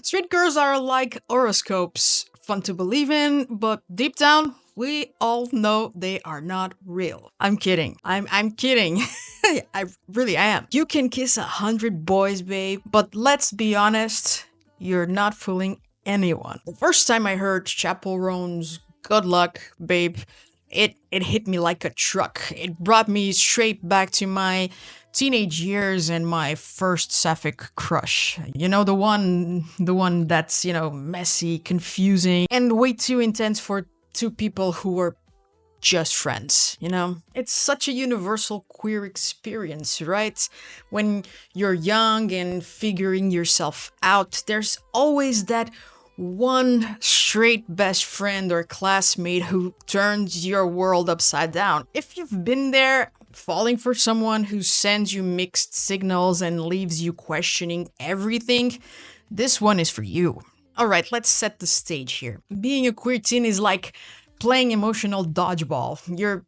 Street girls are like horoscopes, fun to believe in, but deep down, we all know they are not real. I'm kidding. I'm kidding. I really am. You can kiss 100 boys, babe, but let's be honest, you're not fooling anyone. The first time I heard Chappell Roan's "Good Luck, Babe," it hit me like a truck. It brought me straight back to my teenage years and my first Sapphic crush. You know, the one that's, messy, confusing, and way too intense for two people who were just friends. It's such a universal queer experience, right? When you're young and figuring yourself out, there's always that one straight best friend or classmate who turns your world upside down. If you've been there, falling for someone who sends you mixed signals and leaves you questioning everything, this one is for you. Alright, let's set the stage here. Being a queer teen is like playing emotional dodgeball. You're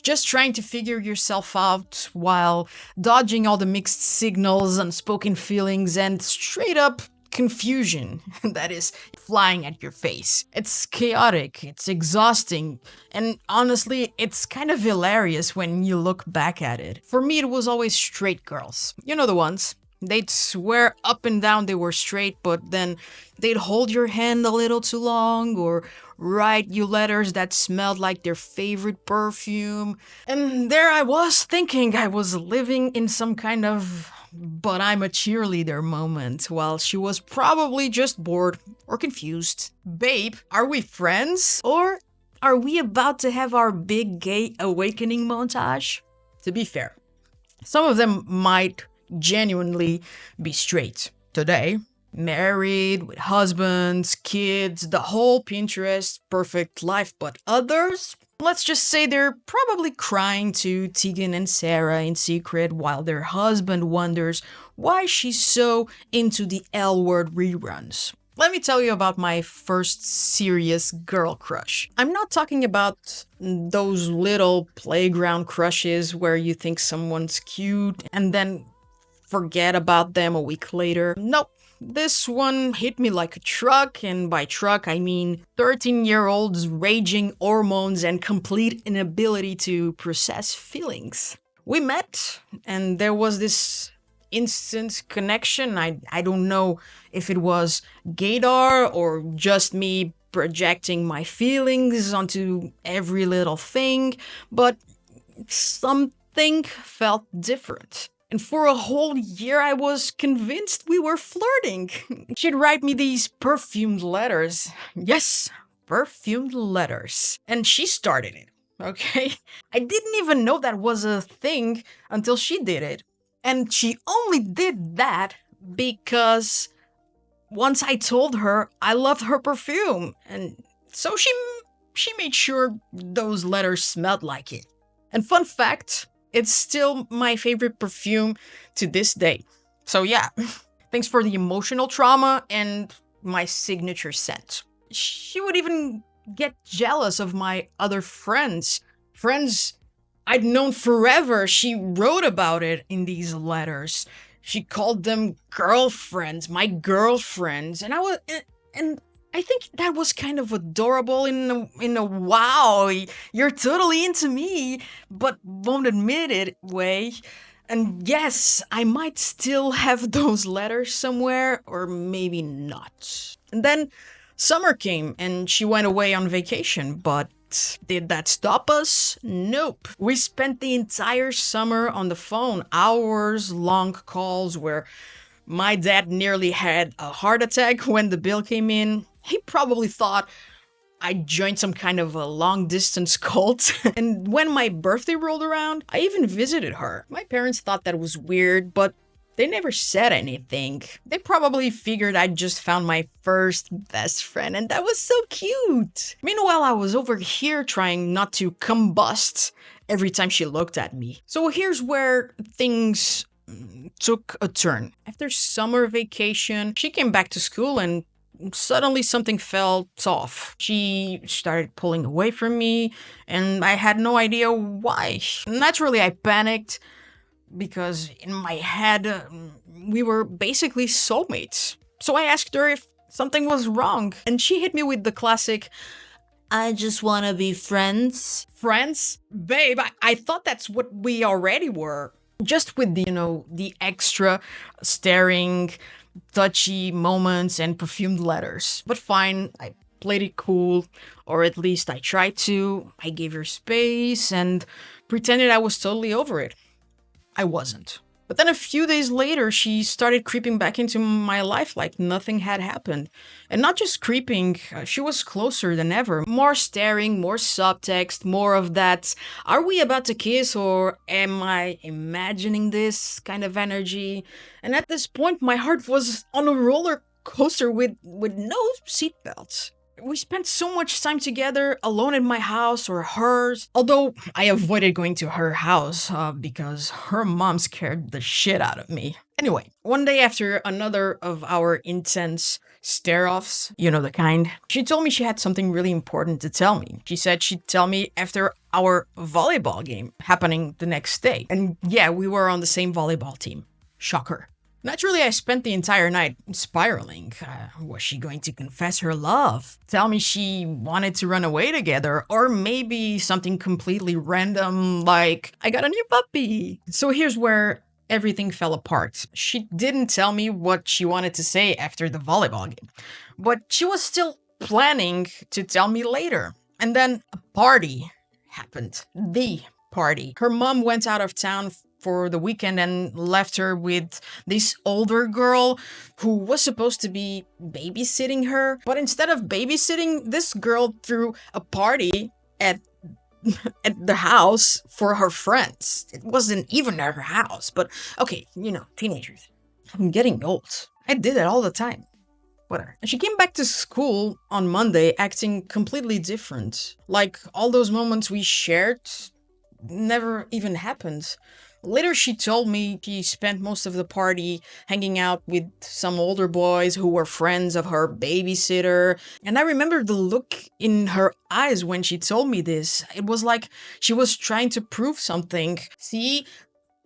just trying to figure yourself out while dodging all the mixed signals, unspoken feelings, and straight up confusion that is flying at your face. It's chaotic, it's exhausting, and honestly, it's kind of hilarious when you look back at it. For me, it was always straight girls. You know the ones. They'd swear up and down they were straight, but then they'd hold your hand a little too long or write you letters that smelled like their favorite perfume. And there I was thinking I was living in some kind of "but I'm a cheerleader" moment, while she was probably just bored or confused. Babe, are we friends? Or are we about to have our big gay awakening montage? To be fair, some of them might genuinely be straight today, married, with husbands, kids, the whole Pinterest perfect life, but others, let's just say they're probably crying to Tegan and Sarah in secret while their husband wonders why she's so into the L Word reruns. Let me tell you about my first serious girl crush. I'm not talking about those little playground crushes where you think someone's cute and then forget about them a week later. Nope. This one hit me like a truck, and by truck I mean 13-year-olds raging hormones and complete inability to process feelings. We met, and there was this instant connection. I don't know if it was gaydar or just me projecting my feelings onto every little thing, but something felt different. And for a whole year, I was convinced we were flirting. She'd write me these perfumed letters. Yes, perfumed letters. And she started it, okay? I didn't even know that was a thing until she did it. And she only did that because once I told her I loved her perfume. And so she made sure those letters smelled like it. And fun fact, it's still my favorite perfume to this day. So yeah, thanks for the emotional trauma and my signature scent. She would even get jealous of my other friends. Friends I'd known forever. She wrote about it in these letters. She called them girlfriends, my girlfriends. And I think that was kind of adorable in a wow, you're totally into me, but won't admit it way. And yes, I might still have those letters somewhere, or maybe not. And then summer came and she went away on vacation, but did that stop us? Nope. We spent the entire summer on the phone, hours-long calls where my dad nearly had a heart attack when the bill came in. He probably thought I joined some kind of a long-distance cult. And when my birthday rolled around, I even visited her. My parents thought that was weird, but they never said anything. They probably figured I'd just found my first best friend, and that was so cute. Meanwhile, I was over here trying not to combust every time she looked at me. So here's where things took a turn. After summer vacation, she came back to school and suddenly something felt off. She started pulling away from me, and I had no idea why. Naturally, I panicked because in my head, we were basically soulmates. So I asked her if something was wrong. And she hit me with the classic, I just wanna be friends. Friends? Babe, I thought that's what we already were. Just with the, the extra staring, touchy moments and perfumed letters. But fine, I played it cool, or at least I tried to. I gave her space and pretended I was totally over it. I wasn't. But then a few days later, she started creeping back into my life like nothing had happened. And not just creeping, she was closer than ever. More staring, more subtext, more of that, are we about to kiss or am I imagining this kind of energy? And at this point, my heart was on a roller coaster with no seatbelts. We spent so much time together, alone in my house or hers. Although I avoided going to her house because her mom scared the shit out of me. Anyway, one day after another of our intense stare-offs, you know the kind, she told me she had something really important to tell me. She said she'd tell me after our volleyball game happening the next day. And yeah, we were on the same volleyball team. Shocker. Naturally, I spent the entire night spiraling. Was she going to confess her love? Tell me she wanted to run away together? Or maybe something completely random like, I got a new puppy. So here's where everything fell apart. She didn't tell me what she wanted to say after the volleyball game, but she was still planning to tell me later. And then a party happened. The party. Her mom went out of town for the weekend and left her with this older girl who was supposed to be babysitting her. But instead of babysitting, this girl threw a party at the house for her friends. It wasn't even at her house, but okay, teenagers. I'm getting old. I did it all the time. Whatever. And she came back to school on Monday acting completely different. Like all those moments we shared never even happened. Later, she told me she spent most of the party hanging out with some older boys who were friends of her babysitter. And I remember the look in her eyes when she told me this. It was like she was trying to prove something. See,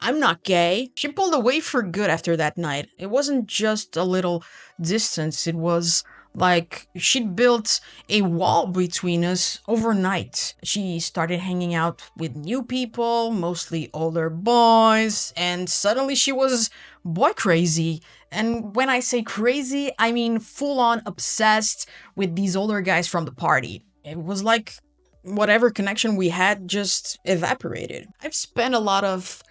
I'm not gay. She pulled away for good after that night. It wasn't just a little distance. It was like she'd built a wall between us overnight. She started hanging out with new people, mostly older boys, and suddenly she was boy crazy. And when I say crazy, I mean full on obsessed with these older guys from the party. It was like whatever connection we had just evaporated. I've spent a lot of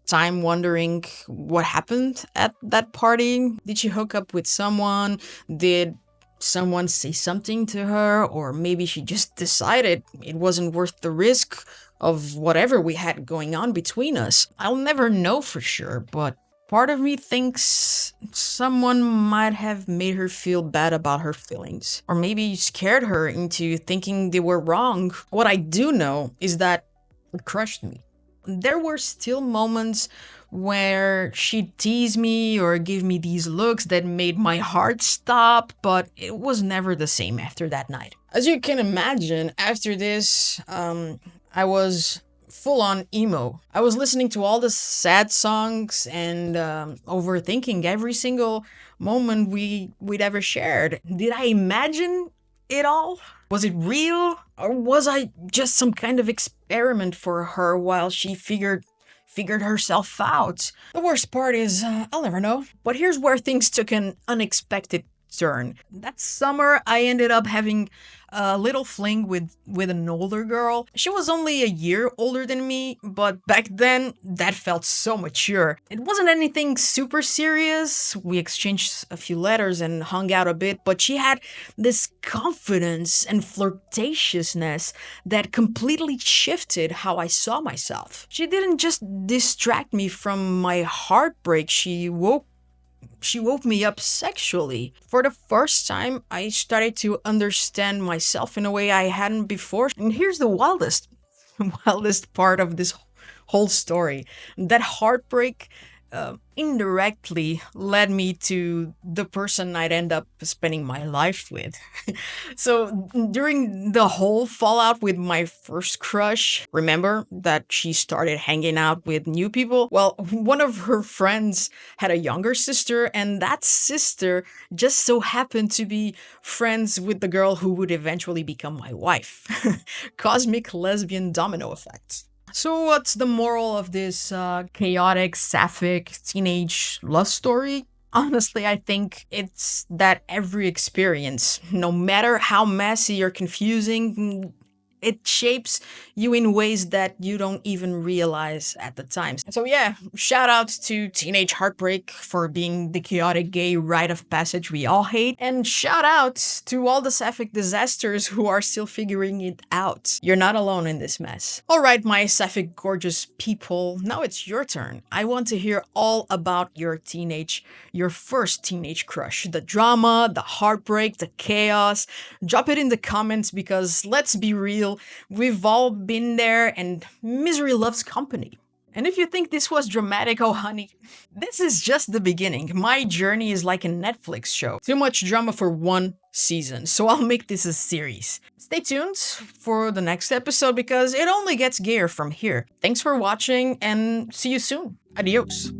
time wondering what happened at that party. Did she hook up with someone? Did someone say something to her? Or maybe she just decided it wasn't worth the risk of whatever we had going on between us. I'll never know for sure, but part of me thinks someone might have made her feel bad about her feelings. Or maybe scared her into thinking they were wrong. What I do know is that it crushed me. There were still moments where she'd tease me or give me these looks that made my heart stop, but it was never the same after that night. As you can imagine, after this, I was full on emo. I was listening to all the sad songs and overthinking every single moment we'd ever shared. Did I imagine it all? Was it real? Or was I just some kind of experiment for her while she figured herself out? The worst part is, I'll never know. But here's where things took an unexpected turn. That summer, I ended up having a little fling with an older girl. She was only a year older than me, but back then, that felt so mature. It wasn't anything super serious. We exchanged a few letters and hung out a bit, but she had this confidence and flirtatiousness that completely shifted how I saw myself. She didn't just distract me from my heartbreak, she woke me up sexually. For the first time, I started to understand myself in a way I hadn't before. And here's the wildest part of this whole story. That heartbreak indirectly led me to the person I'd end up spending my life with. So during the whole fallout with my first crush, remember that she started hanging out with new people? Well, one of her friends had a younger sister, and that sister just so happened to be friends with the girl who would eventually become my wife. Cosmic lesbian domino effect. So, what's the moral of this chaotic, sapphic teenage love story? Honestly, I think it's that every experience, no matter how messy or confusing, it shapes you in ways that you don't even realize at the time. So yeah, shout out to Teenage Heartbreak for being the chaotic gay rite of passage we all hate, and shout out to all the sapphic disasters who are still figuring it out. You're not alone in this mess. Alright, my sapphic gorgeous people, now it's your turn. I want to hear all about your first teenage crush. The drama, the heartbreak, the chaos. Drop it in the comments because let's be real, we've all been there and misery loves company. And if you think this was dramatic, oh honey, this is just the beginning. My journey is like a Netflix show. Too much drama for one season, so I'll make this a series. Stay tuned for the next episode because it only gets gayer from here. Thanks for watching and see you soon. Adios.